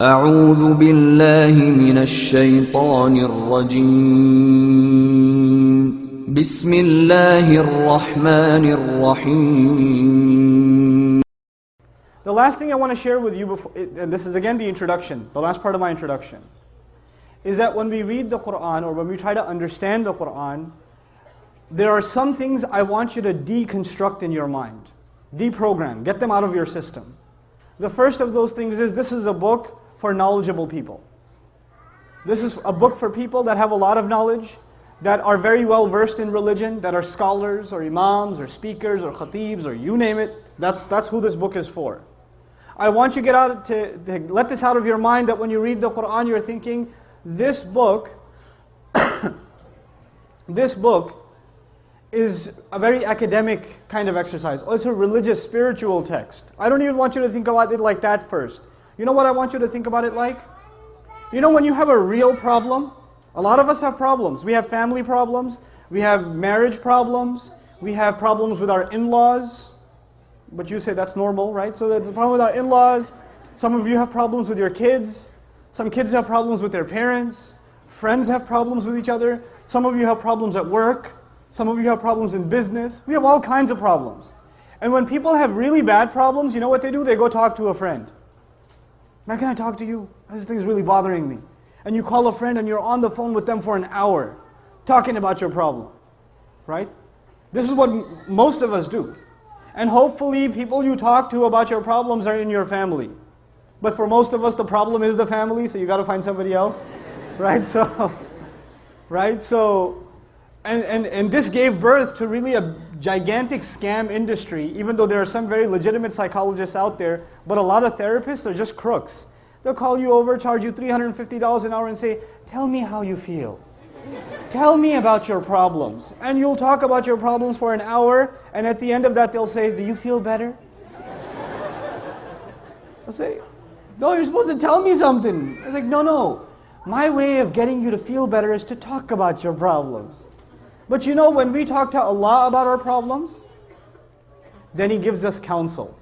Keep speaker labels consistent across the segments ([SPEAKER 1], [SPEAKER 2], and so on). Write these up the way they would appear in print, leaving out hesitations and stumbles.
[SPEAKER 1] أعوذ بالله من الشيطان الرجيم بسم الله الرحمن الرحيم.
[SPEAKER 2] The last thing I want to share with you, and this is again the introduction, the last part of my introduction, is that when we read the Quran or when we try to understand the Quran, there are some things I want you to deconstruct in your mind, deprogram, get them out of your system. The first of those things is this is a book for knowledgeable people. This is a book for people that have a lot of knowledge, that are very well versed in religion, that are scholars or imams or speakers or khatibs or you name it. That's who this book is for. I want you to let this out of your mind, that when you read the Quran you're thinking, this book is a very academic kind of exercise. Oh, it's a religious, spiritual text. I don't even want you to think about it like that first. You know what I want you to think about it like? You know when you have a real problem? A lot of us have problems. We have family problems, we have marriage problems, we have problems with our in-laws. But you say that's normal, right? So there's a problem with our in-laws. Some of you have problems with your kids. Some kids have problems with their parents. Friends have problems with each other. Some of you have problems at work. Some of you have problems in business. We have all kinds of problems. And when people have really bad problems, you know what they do? They go talk to a friend. Man, can I talk to you? This thing's really bothering me. And you call a friend and you're on the phone with them for an hour, talking about your problem. Right? This is what most of us do. And hopefully people you talk to about your problems are in your family. But for most of us the problem is the family, so you got to find somebody else. Right? And this gave birth to really a gigantic scam industry, even though there are some very legitimate psychologists out there, but a lot of therapists are just crooks. They'll call you over, charge you $350 an hour and say, tell me how you feel. Tell me about your problems. And you'll talk about your problems for an hour, and at the end of that they'll say, do you feel better? I'll say, no, you're supposed to tell me something. I was like, no. My way of getting you to feel better is to talk about your problems. But you know, when we talk to Allah about our problems, then He gives us counsel.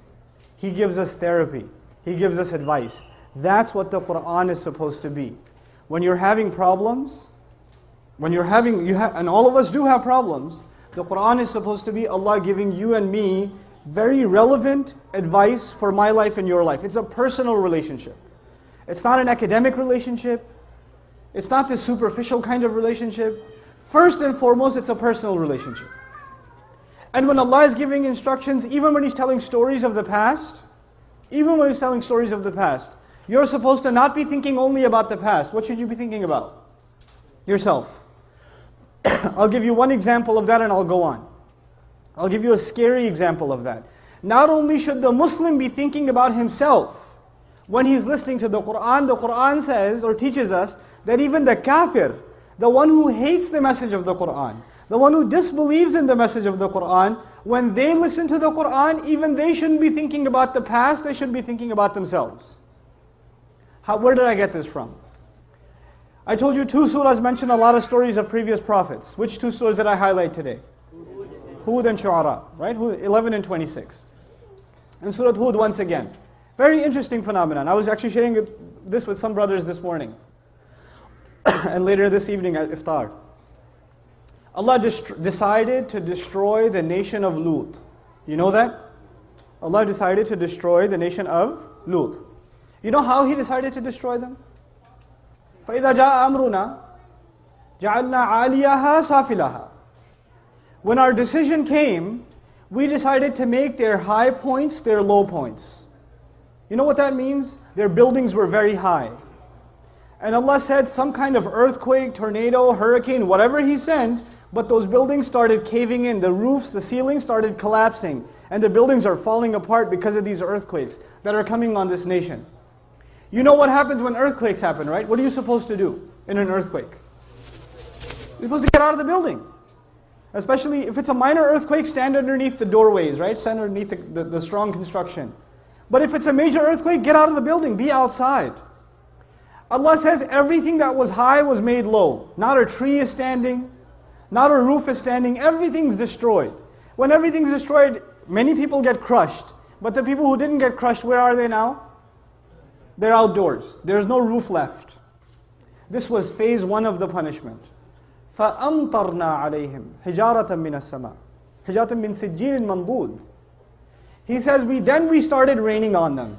[SPEAKER 2] He gives us therapy. He gives us advice. That's what the Quran is supposed to be. When you're having problems, and all of us do have problems, the Quran is supposed to be Allah giving you and me very relevant advice for my life and your life. It's a personal relationship. It's not an academic relationship. It's not this superficial kind of relationship. First and foremost, it's a personal relationship. And when Allah is giving instructions, even when He's telling stories of the past, you're supposed to not be thinking only about the past. What should you be thinking about? Yourself. I'll give you one example of that and I'll go on. I'll give you a scary example of that. Not only should the Muslim be thinking about himself when he's listening to the Quran says or teaches us that even the kafir, the one who hates the message of the Quran, the one who disbelieves in the message of the Quran, when they listen to the Quran, even they shouldn't be thinking about the past, they should be thinking about themselves. Where did I get this from? I told you 2 surahs mention a lot of stories of previous prophets. Which 2 surahs did I highlight today? Hud and Shu'ara, right? 11 and 26. And Surah Hud once again. Very interesting phenomenon. I was actually sharing this with some brothers this morning. And later this evening at Iftar. Allah decided to destroy the nation of Lut. You know that? Allah decided to destroy the nation of Lut. You know how He decided to destroy them? فَإِذَا جَاءَ أَمْرُنَا جَعَلْنَا عَالِيَهَا سَافِلَهَا. When our decision came, we decided to make their high points their low points. You know what that means? Their buildings were very high. And Allah said some kind of earthquake, tornado, hurricane, whatever He sent, but those buildings started caving in. The roofs, the ceilings started collapsing. And the buildings are falling apart because of these earthquakes that are coming on this nation. You know what happens when earthquakes happen, right? What are you supposed to do in an earthquake? You're supposed to get out of the building. Especially if it's a minor earthquake, stand underneath the doorways, right? Stand underneath the strong construction. But if it's a major earthquake, get out of the building, be outside. Allah says everything that was high was made low. Not a tree is standing, not a roof is standing, everything's destroyed. When everything's destroyed, many people get crushed. But the people who didn't get crushed, where are they now? They're outdoors. There's no roof left. This was phase 1 of the punishment. فَأَمْطَرْنَا عَلَيْهِمْ حِجَارَةً مِّنَ السَّمَاءِ حِجَارَةً مِّن سِجِّيلٍ مَنْضُودٍ. He says, we started raining on them.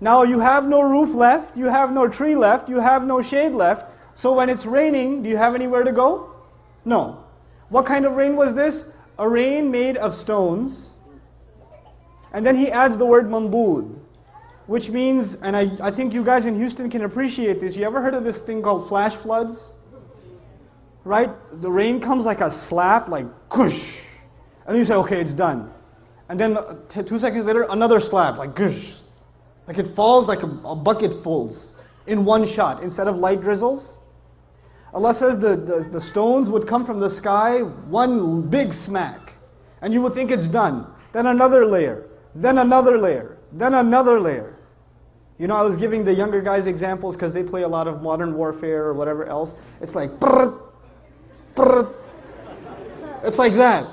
[SPEAKER 2] Now you have no roof left, you have no tree left, you have no shade left. So when it's raining, do you have anywhere to go? No. What kind of rain was this? A rain made of stones. And then he adds the word mandud, which means, and I think you guys in Houston can appreciate this. You ever heard of this thing called flash floods? Right? The rain comes like a slap, like kush. And you say, okay, it's done. And then 2 seconds later, another slap, like gush. Like it falls like a bucket fulls in one shot instead of light drizzles. Allah says the stones would come from the sky, one big smack. And you would think it's done. Then another layer, then another layer, then another layer. You know, I was giving the younger guys examples because they play a lot of Modern Warfare or whatever else. It's like, brrr, brrr. It's like that.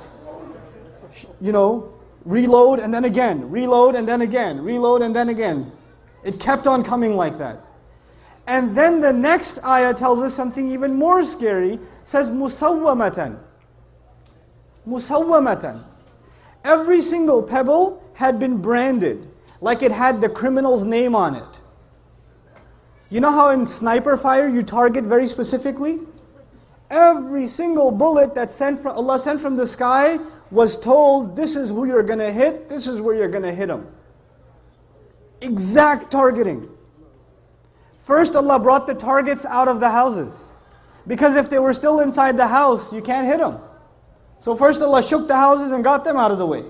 [SPEAKER 2] You know, reload and then again, reload and then again, reload and then again. It kept on coming like that. And then the next ayah tells us something even more scary. It says, musawwamatan. Musawwamatan. Every single pebble had been branded, like it had the criminal's name on it. You know how in sniper fire you target very specifically? Every single bullet that Allah sent from the sky was told, this is who you're going to hit, this is where you're going to hit them. Exact targeting. First Allah brought the targets out of the houses. Because if they were still inside the house, you can't hit them. So first Allah shook the houses and got them out of the way.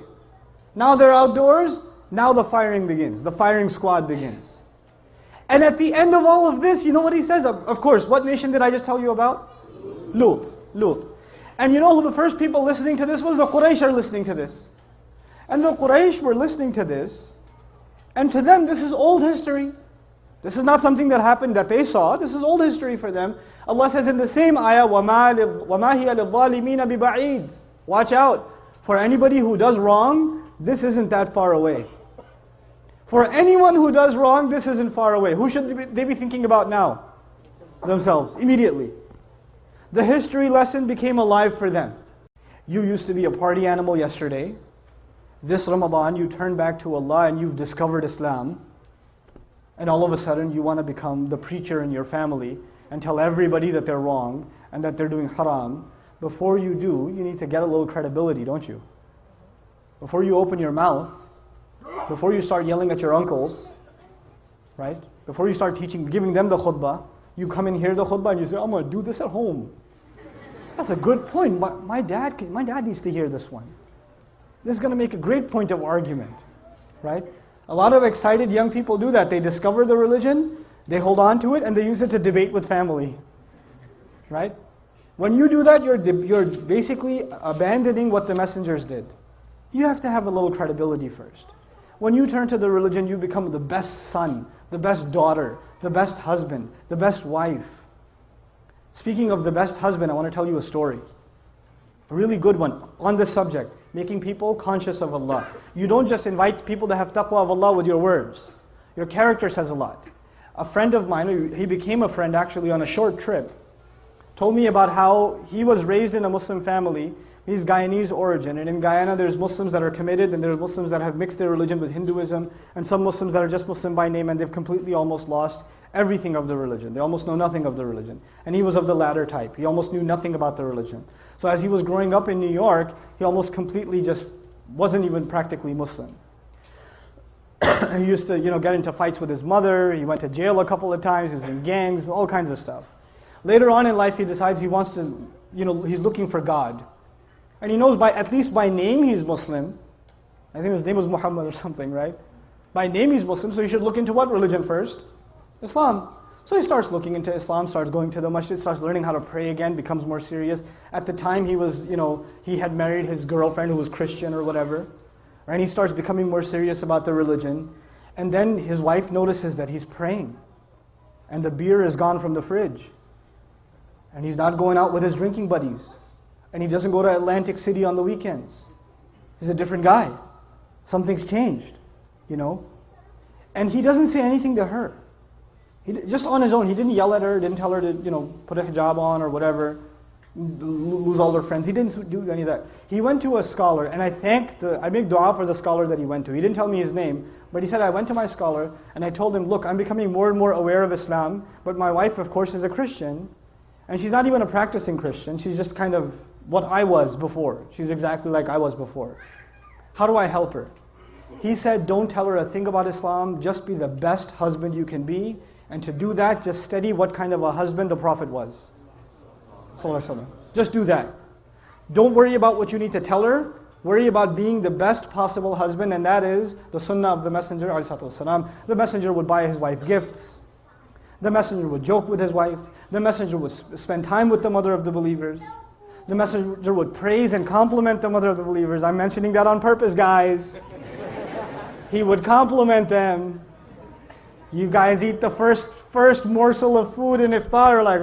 [SPEAKER 2] Now they're outdoors, now the firing begins. The firing squad begins. And at the end of all of this, you know what he says? Of course, what nation did I just tell you about? Lut. And you know who the first people listening to this was? The Quraysh are listening to this. And the Quraysh were listening to this. And to them, this is old history. This is not something that happened that they saw. This is old history for them. Allah says in the same ayah, وَمَا هِيَ لِلظَّالِمِينَ بِبَعِيدٍ. Watch out. For anybody who does wrong, this isn't that far away. For anyone who does wrong, this isn't far away. Who should they be thinking about now? Themselves, immediately. The history lesson became alive for them. You used to be a party animal yesterday. This Ramadan, you turn back to Allah and you've discovered Islam. And all of a sudden, you want to become the preacher in your family and tell everybody that they're wrong and that they're doing haram. Before you do, you need to get a little credibility, don't you? Before you open your mouth, before you start yelling at your uncles, right? Before you start teaching, giving them the khutbah, you come and hear the khutbah and you say, I'm going to do this at home. That's a good point. My dad needs to hear this one. This is going to make a great point of argument, right? A lot of excited young people do that. They discover the religion, they hold on to it, and they use it to debate with family, right? When you do that, you're basically abandoning what the messengers did. You have to have a little credibility first. When you turn to the religion, you become the best son, the best daughter, the best husband, the best wife. Speaking of the best husband, I want to tell you a story. A really good one on this subject, making people conscious of Allah. You don't just invite people to have taqwa of Allah with your words. Your character says a lot. A friend of mine, he became a friend actually on a short trip, told me about how he was raised in a Muslim family. He's Guyanese origin, and in Guyana there's Muslims that are committed, and there's Muslims that have mixed their religion with Hinduism, and some Muslims that are just Muslim by name, and they've completely almost lost everything of the religion. They almost know nothing of the religion. And he was of the latter type. He almost knew nothing about the religion. So as he was growing up in New York, he almost completely just wasn't even practically Muslim. He used to, get into fights with his mother. He went to jail a couple of times. He was in gangs, all kinds of stuff. Later on in life, he decides he wants to, he's looking for God. And he knows at least by name he's Muslim. I think his name was Muhammad or something, right? By name he's Muslim, so he should look into what religion first? Islam. So he starts looking into Islam, starts going to the masjid, starts learning how to pray again, becomes more serious. At the time he was, he had married his girlfriend who was Christian or whatever. And he starts becoming more serious about the religion. And then his wife notices that he's praying. And the beer is gone from the fridge. And he's not going out with his drinking buddies. And he doesn't go to Atlantic City on the weekends. He's a different guy. Something's changed, And he doesn't say anything to her. Just on his own, he didn't yell at her, didn't tell her to, put a hijab on or whatever, lose all her friends. He didn't do any of that. He went to a scholar, and I make dua for the scholar that he went to. He didn't tell me his name, but he said, I went to my scholar, and I told him, look, I'm becoming more and more aware of Islam, but my wife, of course, is a Christian, and she's not even a practicing Christian. She's just kind of what I was before. She's exactly like I was before. How do I help her? He said, don't tell her a thing about Islam, just be the best husband you can be, and to do that, just study what kind of a husband the Prophet was. Just do that. Don't worry about what you need to tell her. Worry about being the best possible husband, and that is the sunnah of the Messenger ﷺ. The Messenger would buy his wife gifts. The Messenger would joke with his wife. The Messenger would spend time with the mother of the believers. The Messenger would praise and compliment the mother of the believers. I'm mentioning that on purpose, guys. He would compliment them. You guys eat the first morsel of food in iftar, like,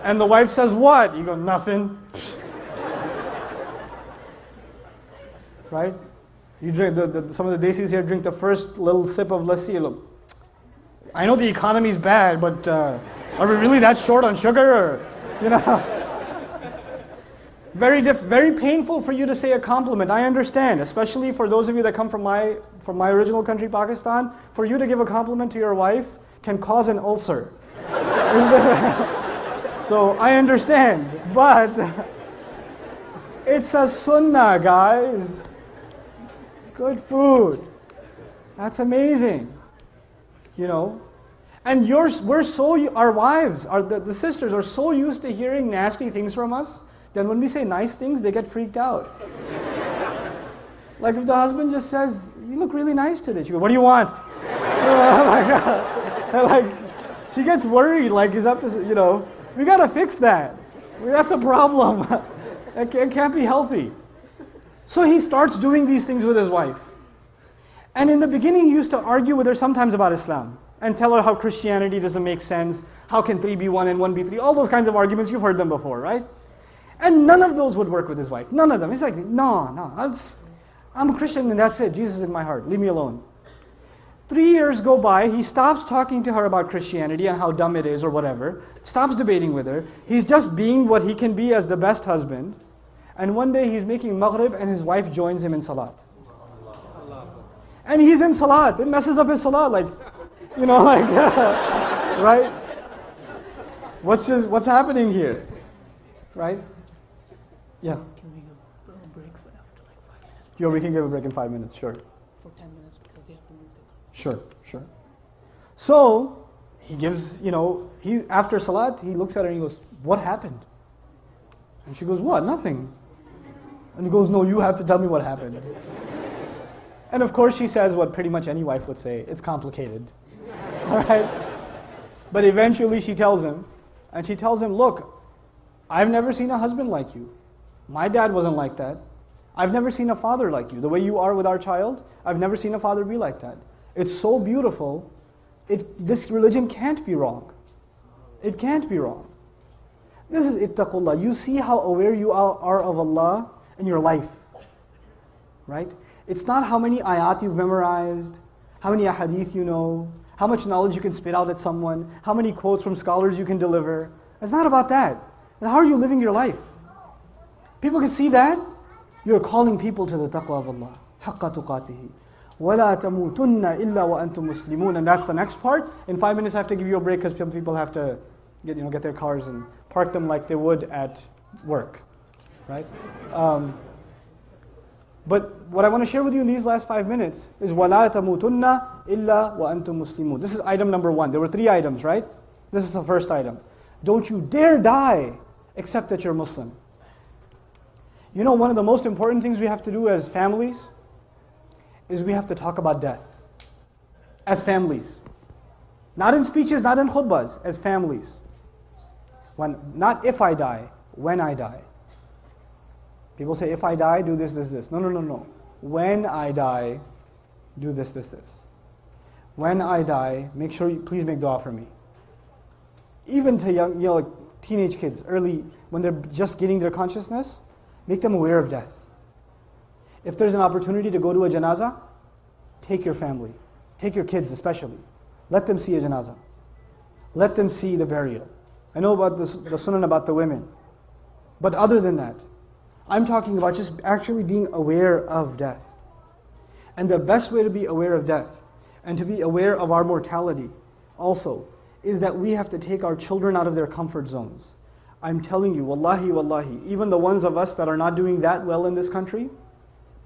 [SPEAKER 2] And the wife says, what? You go, nothing. Right? You drink, some of the desis here drink the first little sip of lassi. Look, I know the economy's bad, but are we really that short on sugar? Very painful for you to say a compliment. I understand, especially for those of you that come from my original country, Pakistan. For you to give a compliment to your wife can cause an ulcer. So I understand, but it's a sunnah, guys. Good food. That's amazing. And our wives, the sisters are so used to hearing nasty things from us. Then when we say nice things, they get freaked out. Like if the husband just says, you look really nice today. She goes, what do you want? Like, she gets worried, like he's up to, we got to fix that. That's a problem. It can't be healthy. So he starts doing these things with his wife. And in the beginning, he used to argue with her sometimes about Islam and tell her how Christianity doesn't make sense. How can 3 be 1 and 1 be 3? All those kinds of arguments, you've heard them before, right? And none of those would work with his wife. None of them. He's like, no, I'm a Christian and that's it. Jesus is in my heart. Leave me alone. 3 years go by. He stops talking to her about Christianity and how dumb it is or whatever. Stops debating with her. He's just being what he can be as the best husband. And one day he's making maghrib and his wife joins him in salat. And he's in salat. It messes up his salat. Right? What's happening here? Right? Yeah.
[SPEAKER 3] Can we go a break for after like 5 minutes?
[SPEAKER 2] Yeah, we can give a break in 5 minutes, sure.
[SPEAKER 3] For 10 minutes because they have to move the
[SPEAKER 2] Sure. So, he gives, after salat, he looks at her and he goes, what happened? And she goes, what? Nothing. And he goes, no, you have to tell me what happened. And of course she says what pretty much any wife would say, it's complicated. All right? But eventually she tells him, look, I've never seen a husband like you. My dad wasn't like that. I've never seen a father like you. The way you are with our child, I've never seen a father be like that. It's so beautiful. This religion can't be wrong. It can't be wrong. This is ittaqullah. You see how aware you are of Allah in your life. Right? It's not how many ayat you've memorized, how many ahadith you know, how much knowledge you can spit out at someone, how many quotes from scholars you can deliver. It's not about that. How are you living your life? People can see that. You're calling people to the taqwa of Allah. حَقَّ تُقَاتِهِ وَلَا تَمُوتُنَّ إِلَّا وَأَنْتُمْ مُسْلِمُونَ. And that's the next part. In 5 minutes I have to give you a break because some people have to get their cars and park them like they would at work. Right? But what I want to share with you in these last 5 minutes is وَلَا تَمُوتُنَّ إِلَّا وَأَنْتُمْ مُسْلِمُونَ. This is item number 1. There were 3 items, right? This is the first item. Don't you dare die except that you're Muslim. One of the most important things we have to do as families is we have to talk about death. As families. Not in speeches, not in khutbahs, as families. Not if I die, when I die. People say, if I die, do this, this, this. No. When I die, do this, this, this. When I die, make sure please make dua for me. Even to young, like teenage kids, early, when they're just getting their consciousness, make them aware of death. If there's an opportunity to go to a janazah, take your family. Take your kids especially. Let them see a janazah. Let them see the burial. I know about the sunnah about the women. But other than that, I'm talking about just actually being aware of death. And the best way to be aware of death and to be aware of our mortality also is that we have to take our children out of their comfort zones. I'm telling you, wallahi, wallahi, even the ones of us that are not doing that well in this country,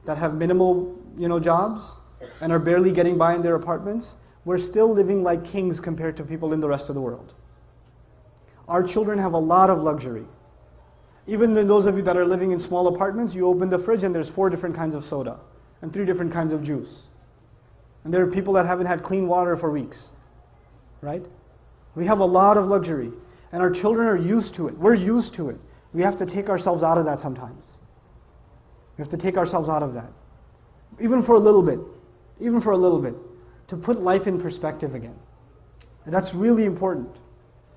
[SPEAKER 2] that have minimal, jobs and are barely getting by in their apartments, we're still living like kings compared to people in the rest of the world. Our children have a lot of luxury. Even those of you that are living in small apartments, you open the fridge and there's 4 different kinds of soda and 3 different kinds of juice. And there are people that haven't had clean water for weeks, right? We have a lot of luxury, and our children are used to it. We're used to it. We have to take ourselves out of that sometimes. We have to take ourselves out of that. Even for a little bit, to put life in perspective again. And that's really important.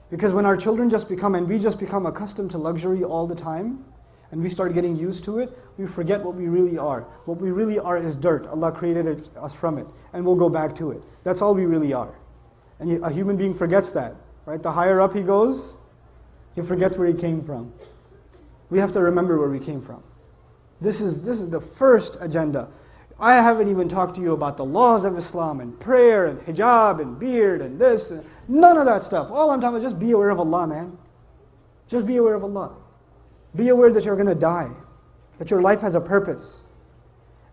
[SPEAKER 2] Because when our children we just become accustomed to luxury all the time, and we start getting used to it, we forget what we really are. What we really are is dirt. Allah created us from it, and we'll go back to it. That's all we really are. And a human being forgets that, right? The higher up he goes, he forgets where he came from. We have to remember where we came from. This is the first agenda. I haven't even talked to you about the laws of Islam and prayer and hijab and beard and this. And none of that stuff. All I'm talking about is just be aware of Allah, man. Just be aware of Allah. Be aware that you're going to die. That your life has a purpose.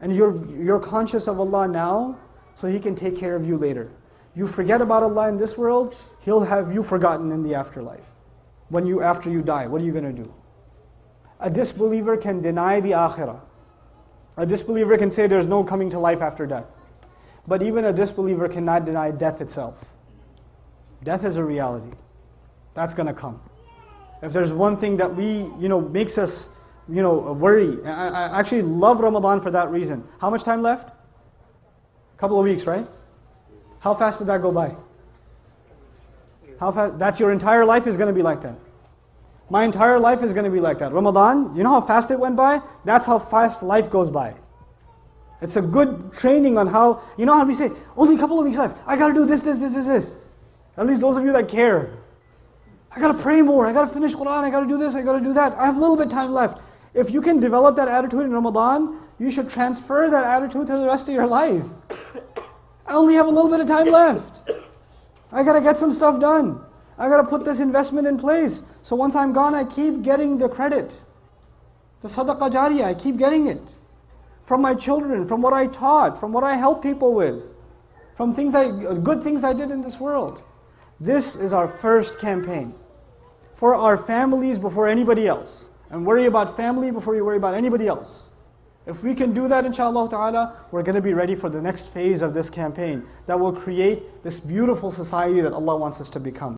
[SPEAKER 2] And you're conscious of Allah now so He can take care of you later. You forget about Allah in this world, He'll have you forgotten in the afterlife. After you die, what are you going to do? A disbeliever can deny the akhirah. A disbeliever can say there's no coming to life after death. But even a disbeliever cannot deny death itself. Death is a reality. That's going to come. If there's one thing that makes us, worry. I actually love Ramadan for that reason. How much time left? A couple of weeks, right? How fast did that go by? How fast? That's your entire life is going to be like that. My entire life is going to be like that. Ramadan, you know how fast it went by? That's how fast life goes by. It's a good training on how, how we say, only a couple of weeks left. I got to do this. At least those of you that care. I got to pray more. I got to finish Quran. I got to do this. I got to do that. I have a little bit of time left. If you can develop that attitude in Ramadan, you should transfer that attitude to the rest of your life. I only have a little bit of time left. I got to get some stuff done. I got to put this investment in place. So once I'm gone, I keep getting the credit. The sadaqah jariyah, I keep getting it. From my children, from what I taught, from what I help people with. From good things I did in this world. This is our first campaign. For our families before anybody else. And worry about family before you worry about anybody else. If we can do that, inshallah ta'ala, we're going to be ready for the next phase of this campaign that will create this beautiful society that Allah wants us to become.